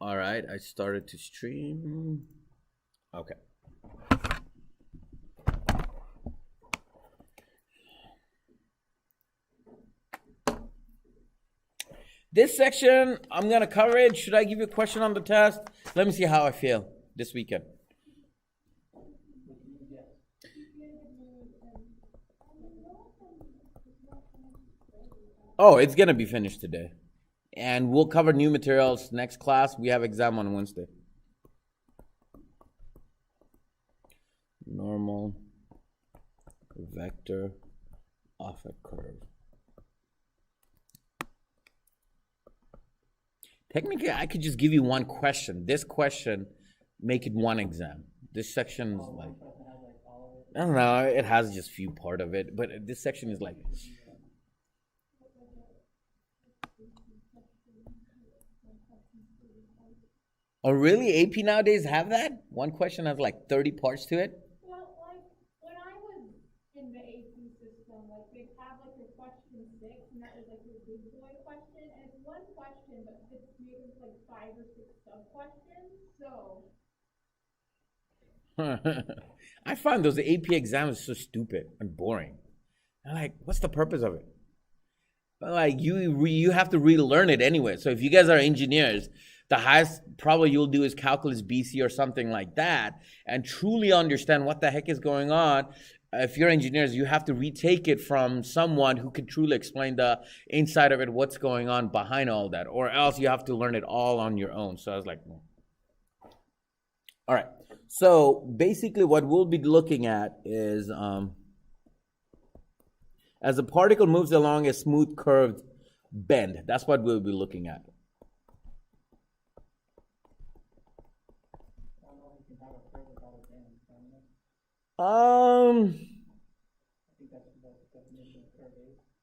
All right, I started to stream. Okay. This section, I'm going to cover it. Should I give you a question on the test? Let me see how I feel this weekend. Oh, it's going to be finished today. And we'll cover new materials next class. We have exam on Wednesday. Normal vector of a curve. Technically, I could just give you one question. This question, make it one exam. This section is like, I don't know, it has just few part of it, but this section is like, oh really? AP nowadays have that? One question has like 30 parts to it? Well, like when I was in the AP system, like they'd have like your question six, and that was like your big boy question, and it's one question, but it's made of like five or six sub questions. So I find those AP exams so stupid and boring. I'm like, what's the purpose of it? But like you have to relearn it anyway. So if you guys are engineers, the highest probably you'll do is calculus BC or something like that, and truly understand what the heck is going on. If you're engineers, you have to retake it from someone who can truly explain the inside of it, what's going on behind all that, or else you have to learn it all on your own. So I was like, all right. So basically, what we'll be looking at is as a particle moves along a smooth curved bend. That's what we'll be looking at. Um.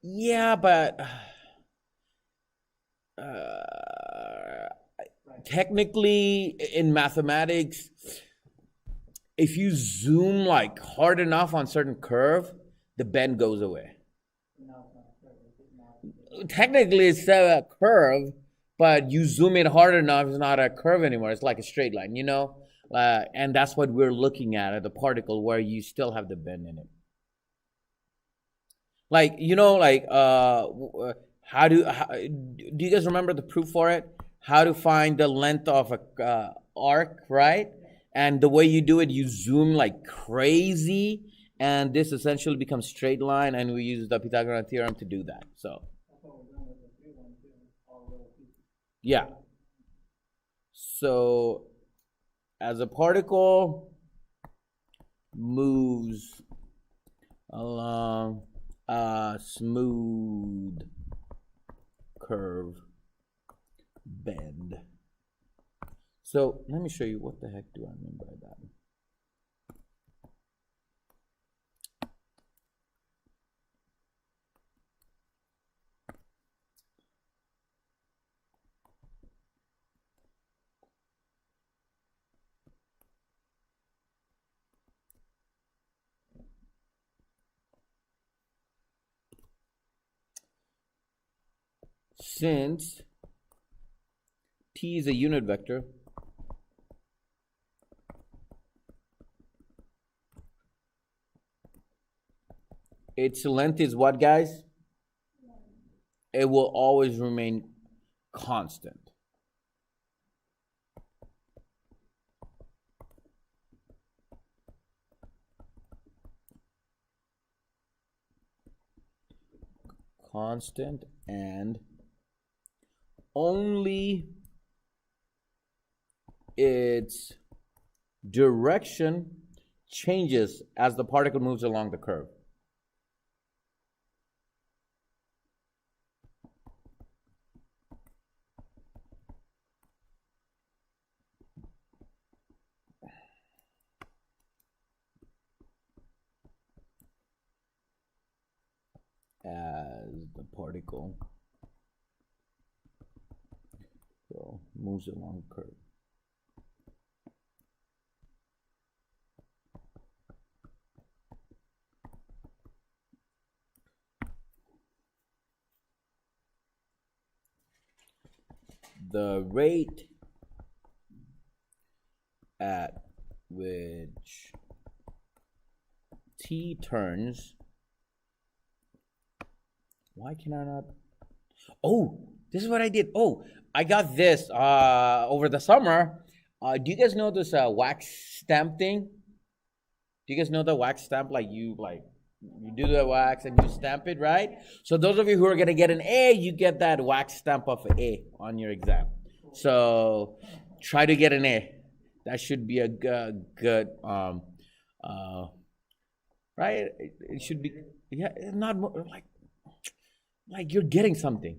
Yeah, but technically in mathematics, if you zoom like hard enough on certain curve, the bend goes away. Technically, it's a curve, but you zoom in hard enough, it's not a curve anymore. It's like a straight line, you know? And that's what we're looking at the particle where you still have the bend in it. Like, you know, like, do you guys remember the proof for it? How to find the length of a arc, right? And the way you do it, you zoom like crazy, and this essentially becomes straight line, and we use the Pythagorean theorem to do that. So, yeah. So, as a particle moves along a smooth curve bend. So let me show you what the heck do I mean by that. Since t is a unit vector, its length is what, guys? It will always remain constant. Constant, and only its direction changes as the particle moves along the curve. As the particle moves along the curve. The rate at which t turns. Why can I not? Oh, this is what I did. Oh, I got this over the summer. Do you guys know this wax stamp thing? Do you guys know the wax stamp? You do the wax and you stamp it, right? So those of you who are gonna get an A, you get that wax stamp of an A on your exam. So try to get an A. That should be a good right? It should be, yeah, not more, like you're getting something.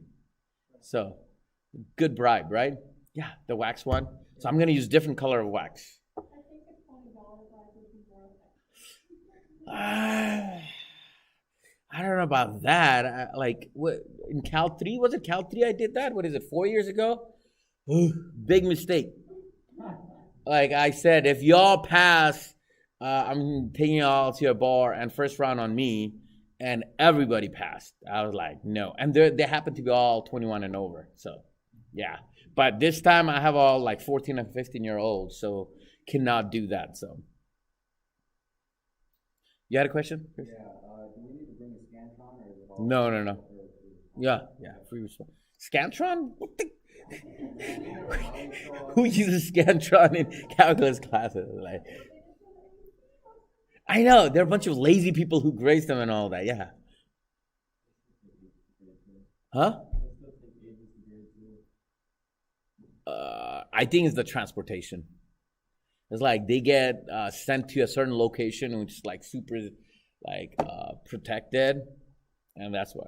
So good bribe, right? Yeah, the wax one. So I'm gonna use different color of wax. I think the $20 would be worth it. I don't know about that. What in Cal 3? Was it Cal 3 I did that? What is it, 4 years ago? Big mistake. Like I said, if y'all pass, I'm taking y'all to a bar and first round on me, and everybody passed. I was like, no. And they happen to be all 21 and over. So, yeah. But this time I have all 14 and 15-year-olds, so cannot do that. So, you had a question, Chris? Yeah. Do we need to bring a Scantron or is it all? No. Yeah. Free response. Scantron? What the? Who uses Scantron in calculus classes? I know there are a bunch of lazy people who grace them and all that. Yeah. Huh? I think it's the transportation. It's they get sent to a certain location which is super protected, and that's why.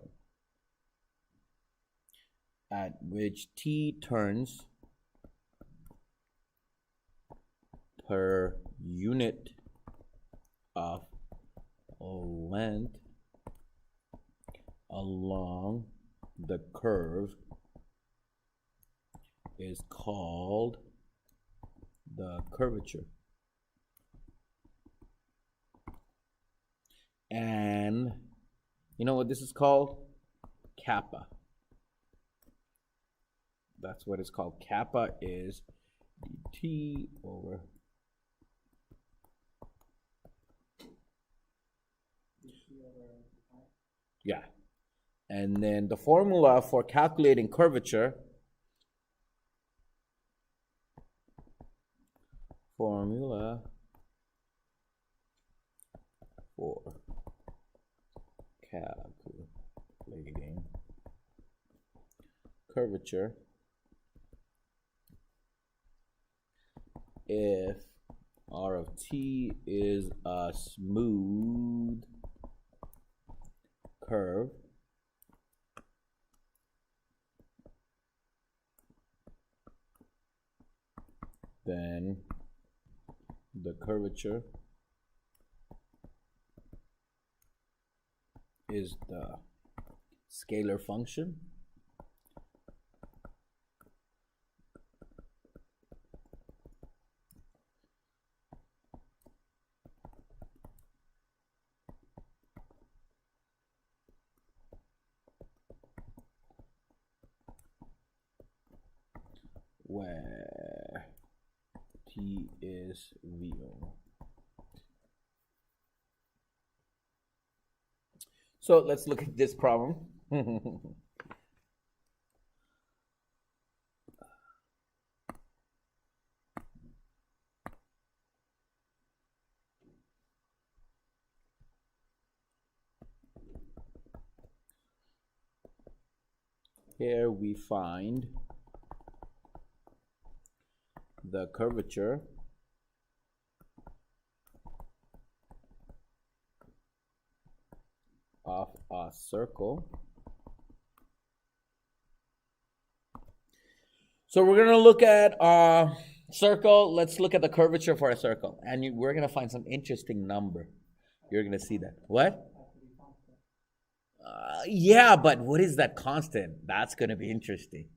At which t turns per unit of length along the curve is called the curvature. And you know what this is called? Kappa. That's what it's called. Kappa is dt over. Yeah. And then the formula for calculating curvature. Formula for calculating curvature. If R of t is a smooth curve, then the curvature is the scalar function where t is VO. So let's look at this problem. Here we find the curvature of a circle. So we're going to look at a circle. Let's look at the curvature for a circle. And we're going to find some interesting number. You're going to see that. What? Yeah, but what is that constant? That's going to be interesting.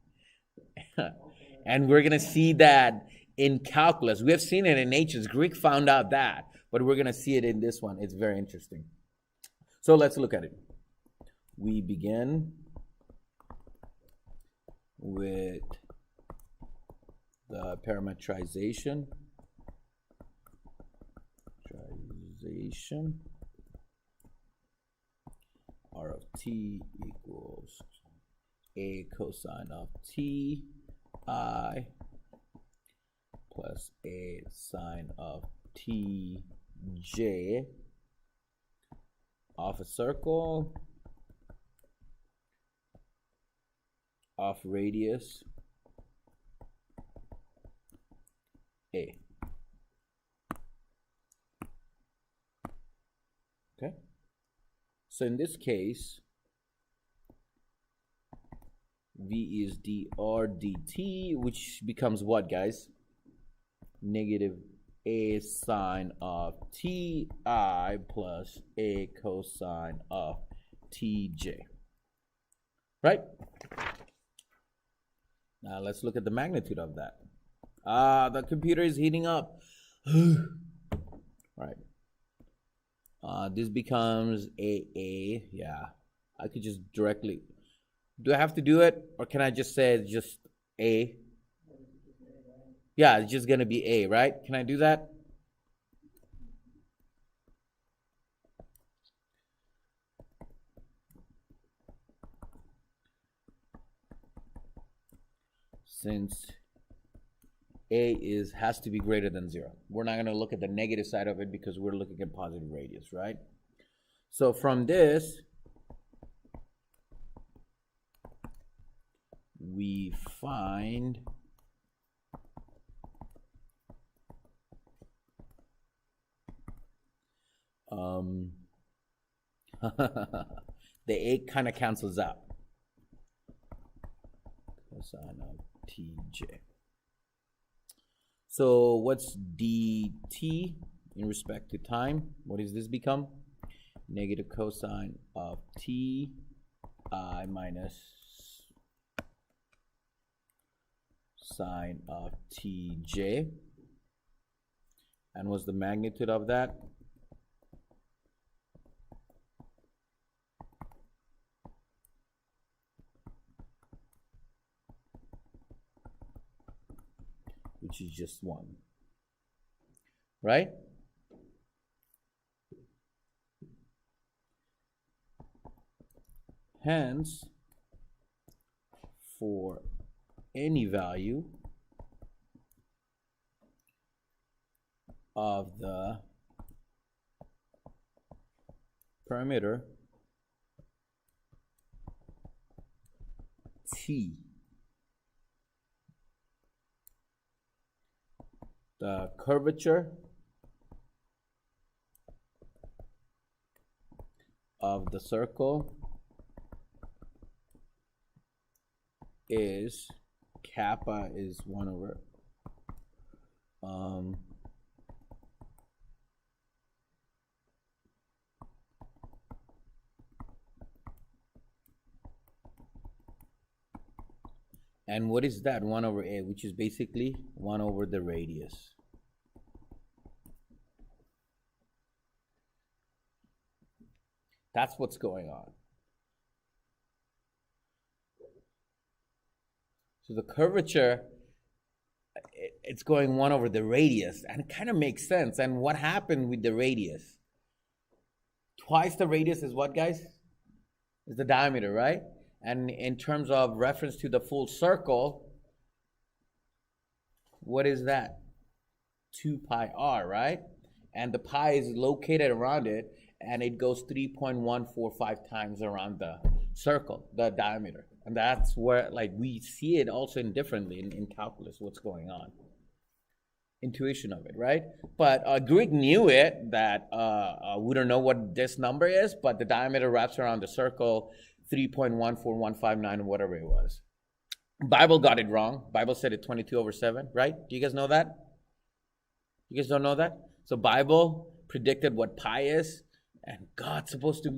And we're going to see that in calculus. We have seen it in ancients. Greek found out that. But we're going to see it in this one. It's very interesting. So let's look at it. We begin with the parametrization notation. R of t equals a cosine of t I plus a sine of t j of a circle of radius a. Okay, so in this case v is dr dt, which becomes what, guys? Negative a sine of ti plus a cosine of tj. Right? Now let's look at the magnitude of that. The computer is heating up. Right. This becomes a. Yeah. I could just directly. Do I have to do it? Or can I just say it's just a? Yeah, it's just going to be a, right? Can I do that? Since a has to be greater than 0. We're not going to look at the negative side of it because we're looking at positive radius, right? So from this, we find the a kind of cancels out. Cosine of tj. So what's dt in respect to time? What does this become? Negative cosine of ti minus sine of tj. And what's the magnitude of that? Which is just 1, right? Hence, for any value of the parameter t, the curvature of the circle is kappa is 1 over and what is that? 1 over a, which is basically 1 over the radius. That's what's going on. So the curvature, it's going 1 over the radius, and it kind of makes sense. And what happened with the radius? Twice the radius is what, guys? Is the diameter, right? And in terms of reference to the full circle, what is that? 2 pi r, right? And the pi is located around it, and it goes 3.145 times around the circle, the diameter. And that's where, like, we see it also indifferently in calculus, what's going on. Intuition of it, right? But Greek knew it, that we don't know what this number is, but the diameter wraps around the circle 3.14159 or whatever it was. Bible got it wrong. Bible said it 22 over 7, right? Do you guys know that? You guys don't know that? So Bible predicted what pi is, and God's supposed to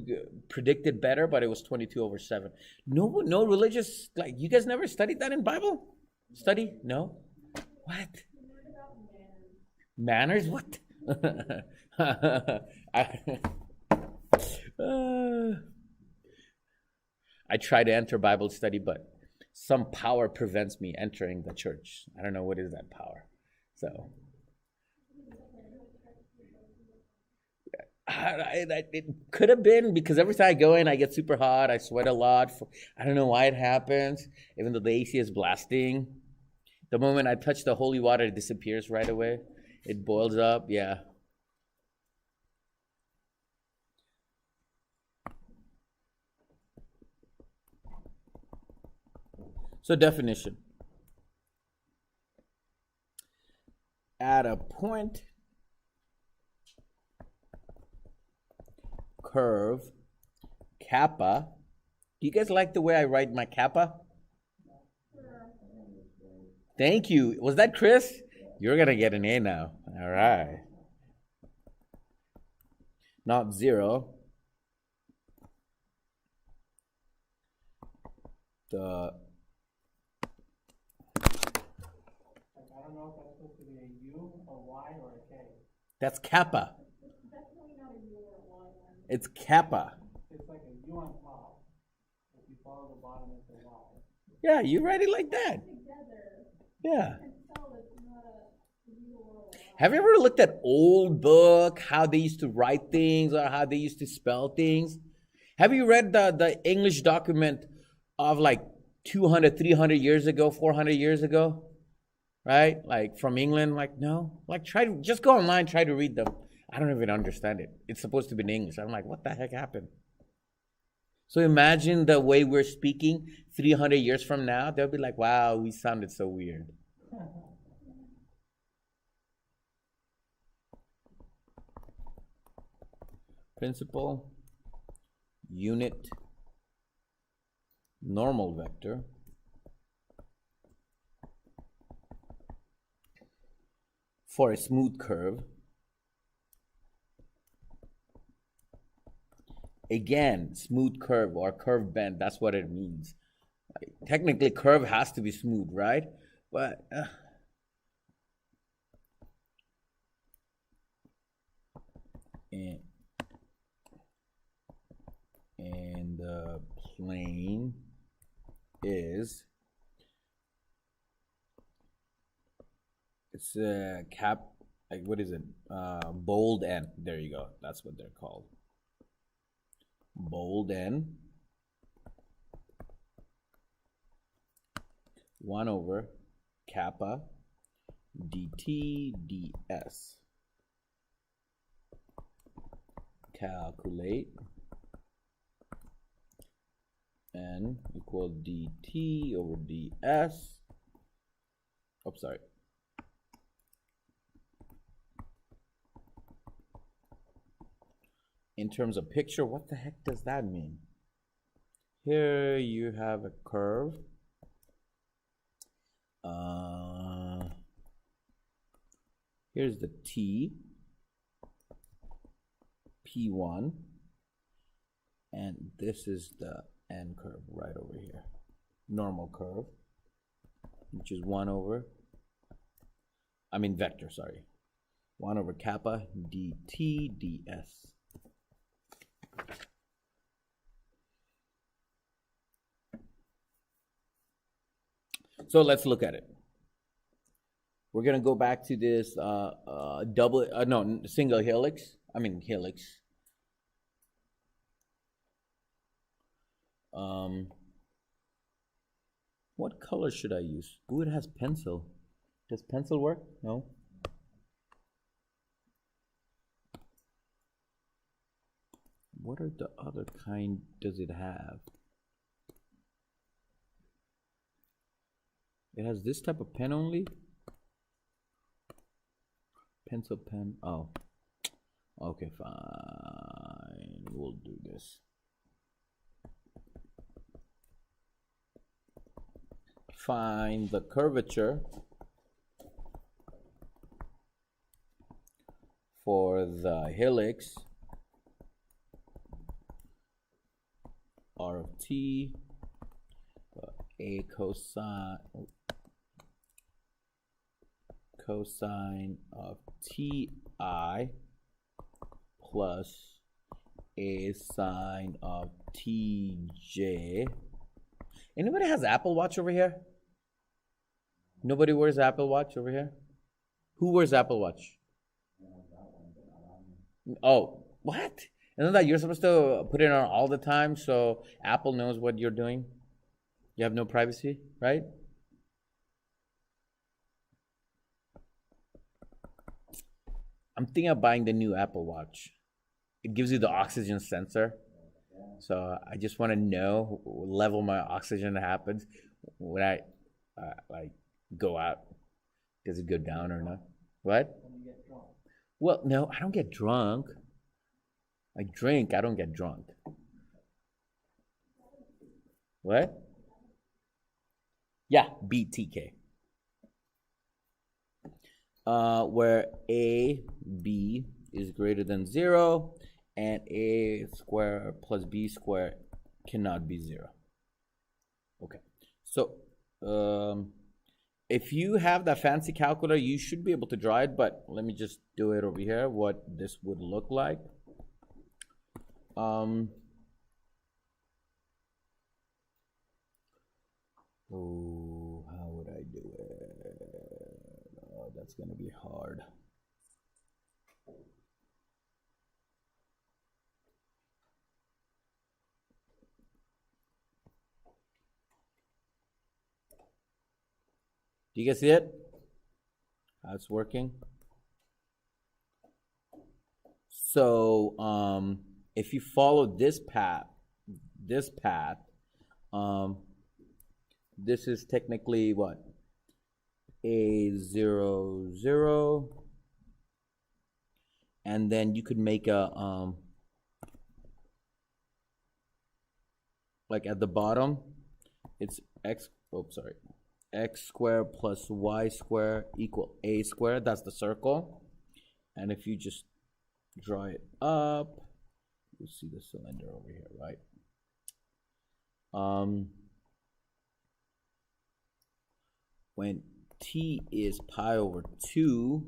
predict it better, but it was 22 over 7. No religious, like, you guys never studied that in Bible? Study? No? What? Manners? What? I try to enter Bible study, but some power prevents me entering the church. I don't know what is that power. So It could have been because every time I go in, I get super hot. I sweat a lot. I don't know why it happens, even though the AC is blasting. The moment I touch the holy water, it disappears right away. It boils up. Yeah. So definition. At a point, curve, kappa. Do you guys like the way I write my kappa? Thank you. Was that Chris? You're going to get an A now. All right. Not 0. The I don't know if that's supposed to be a U, a Y, or a K. That's kappa. Definitely not a U or a Y one. It's kappa. It's like a U on top. If you follow the bottom, it's a Y. Yeah, you write it like that. Together, Yeah. you can tell it's not a U or a Y. Have you ever looked at old book, how they used to write things or how they used to spell things? Have you read the English document of like 200, 300 years ago, 400 years ago? Right? Like from England? Like, no. Like, just go online, try to read them. I don't even understand it. It's supposed to be in English. I'm like, what the heck happened? So imagine the way we're speaking 300 years from now. They'll be like, wow, we sounded so weird. Principal, unit, normal vector, for a smooth curve. Again, smooth curve or curve bend, that's what it means. Like, technically, curve has to be smooth, right? But and the plane is, it's a like what is it? Bold N. There you go. That's what they're called. Bold N. 1 over kappa dt ds. Calculate N equal dt over ds. Oh, sorry. In terms of picture, what the heck does that mean? Here you have a curve. Here's the T, P1, and this is the N curve right over here. Normal curve, which is 1 over, vector, sorry. 1 over kappa dt ds. So let's look at it. We're gonna go back to this single helix. Helix. What color should I use? Ooh, it has pencil. Does pencil work? No. What are the other kind does it have? It has this type of pen only? Pencil pen. Oh. Okay, fine. We'll do this. Find the curvature for the helix R of t, a cosine of ti plus a sine of tj. Anybody has Apple Watch over here? Nobody wears Apple Watch over here? Who wears Apple Watch? Oh, What? Isn't that you're supposed to put it on all the time so Apple knows what you're doing? You have no privacy, right? I'm thinking of buying the new Apple Watch. It gives you the oxygen sensor. So I just want to know what level my oxygen happens when I like go out. Does it go down or not? What? When you get drunk. Well, no, I don't get drunk. I drink, I don't get drunk. What? Yeah, BTK. Where AB is greater than 0 and A square plus B square cannot be 0. Okay, so if you have that fancy calculator, you should be able to draw it, but let me just do it over here, what this would look like. Oh, how would I do it? Oh, that's gonna be hard. Do you guys see it? How it's working? So, if you follow this path, this is technically what? A0, 0. And then you could make a, like at the bottom, it's x squared plus y squared equal a squared. That's the circle. And if you just draw it up, you'll see the cylinder over here, right? When t is pi over 2,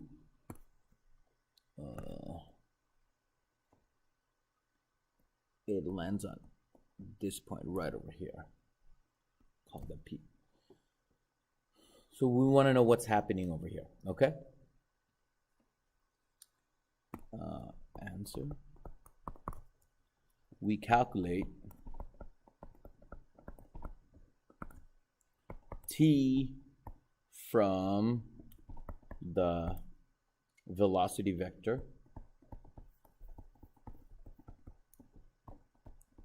it lands on this point right over here, called the P. So we want to know what's happening over here, okay? Answer. We calculate t from the velocity vector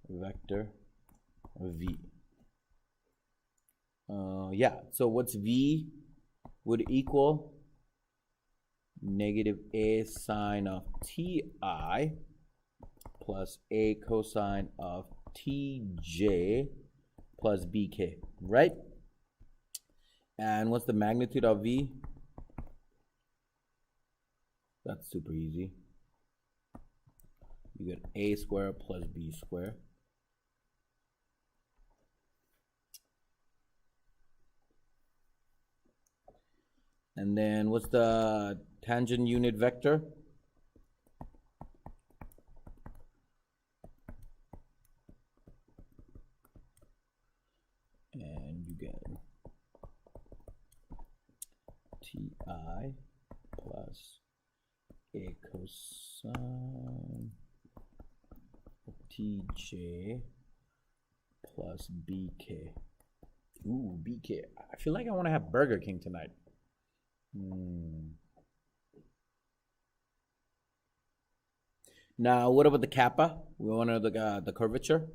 v. Yeah, so what's v would equal negative a sine of ti plus a cosine of tj plus bk, right? And what's the magnitude of v? That's super easy. You get a squared plus b squared. And then what's the tangent unit vector? And you get ti plus a cosine of tj plus bk. Ooh, bk. I feel like I want to have Burger King tonight. Now, what about the kappa? We want to look at the curvature.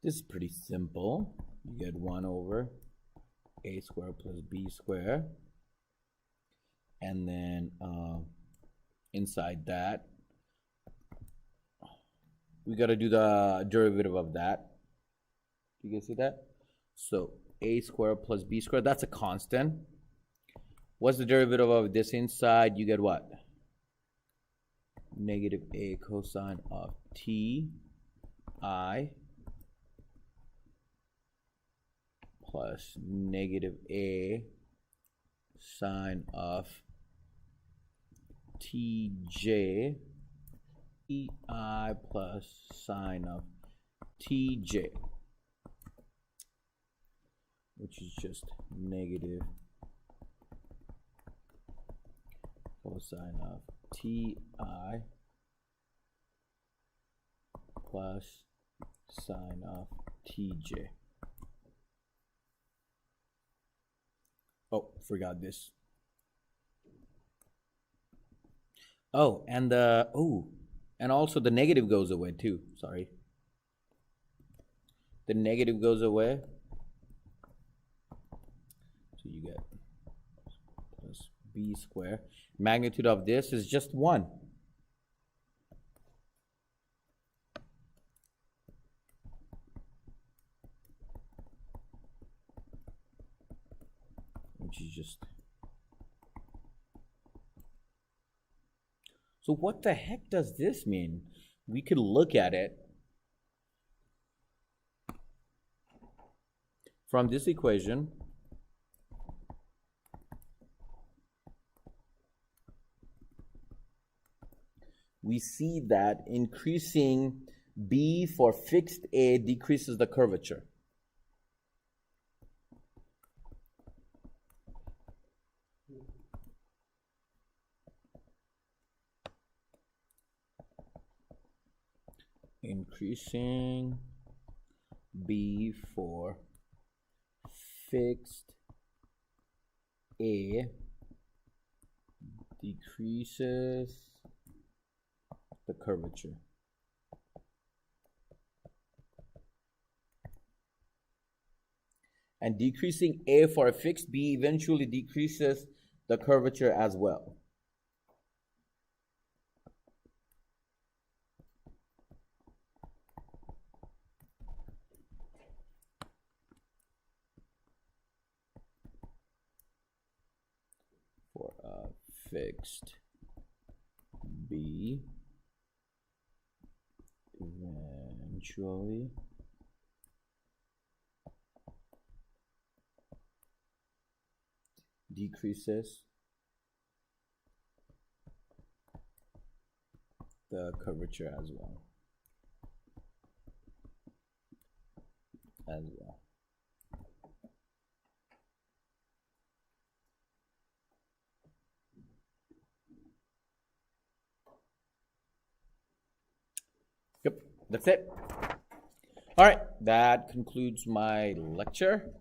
This is pretty simple. You get 1 over a squared plus b squared. And then inside that, we got to do the derivative of that. You guys see that? So a squared plus b squared, that's a constant. What's the derivative of this inside? You get what? Negative a cosine of t I plus negative a sine of tj Ti plus sine of Tj, which is just negative cosine of Ti plus sine of Tj. Oh, forgot this. Oh, and and also the negative goes away too. Sorry. The negative goes away. So you get plus b squared. Magnitude of this is just 1. Which is just... So what the heck does this mean? We could look at it from this equation. We see that increasing b for fixed A decreases the curvature. Increasing b for fixed A decreases the curvature. And decreasing A for a fixed B eventually decreases the curvature as well. For a fixed B eventually decreases the curvature as well. Yep, that's it. All right, that concludes my lecture.